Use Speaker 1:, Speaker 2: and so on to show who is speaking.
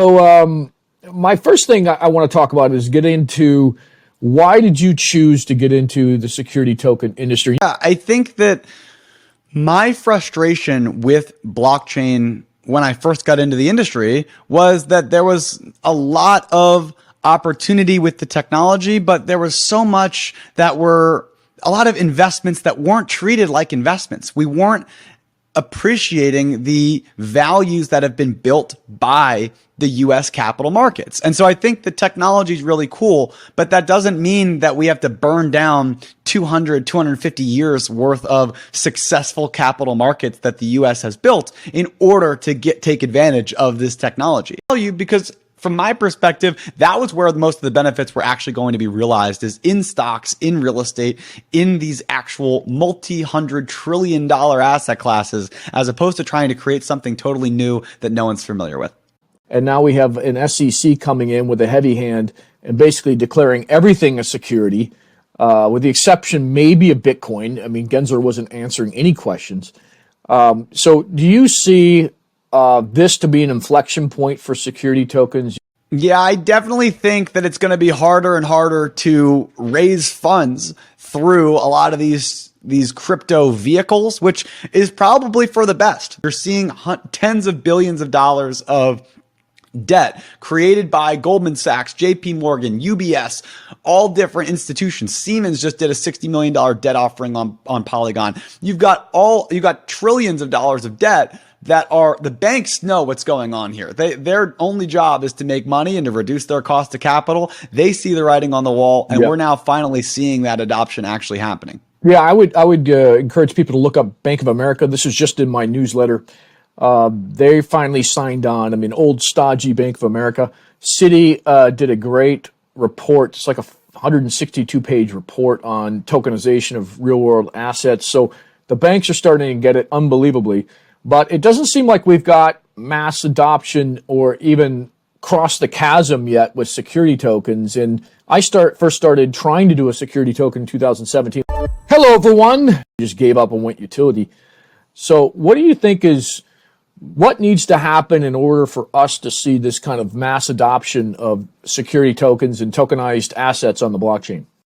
Speaker 1: My first thing I want to talk about is get into why did you choose to get into the security token industry?
Speaker 2: Yeah, I think that my frustration with blockchain when I first got into the industry was that there was a lot of opportunity with the technology, but there was so much that were a lot of investments that weren't treated like investments. We weren't appreciating the values that have been built by the US capital markets. And so I think the technology is really cool, but that doesn't mean that we have to burn down 250 years worth of successful capital markets that the US has built in order to take advantage of this technology. Because from my perspective, that was where most of the benefits were actually going to be realized, is in stocks, in real estate, in these actual multi-hundred trillion dollar asset classes, as opposed to trying to create something totally new that no one's familiar with.
Speaker 1: And now we have an SEC coming in with a heavy hand and basically declaring everything a security, with the exception maybe of Bitcoin. I mean, Gensler wasn't answering any questions. So do you see this to be an inflection point for security tokens?
Speaker 2: Yeah, I definitely think that it's going to be harder and harder to raise funds through a lot of these crypto vehicles, which is probably for the best. You're seeing tens of billions of dollars of debt created by Goldman Sachs, JP Morgan, UBS, all different institutions. Siemens just did a $60 million debt offering on Polygon. You've got trillions of dollars of debt that the banks know what's going on here. Their only job is to make money and to reduce their cost of capital. They see the writing on the wall, and we're now finally seeing that adoption actually happening.
Speaker 1: Yeah, I would encourage people to look up Bank of America. This is just in my newsletter. They finally signed on. I mean, old stodgy Bank of America. Citi did a great report. It's like a 162-page report on tokenization of real-world assets. So the banks are starting to get it unbelievably. But it doesn't seem like we've got mass adoption or even crossed the chasm yet with security tokens. And I first started trying to do a security token in 2017. Hello, everyone. Just gave up and went utility. So what do you think what needs to happen in order for us to see this kind of mass adoption of security tokens and tokenized assets on the blockchain?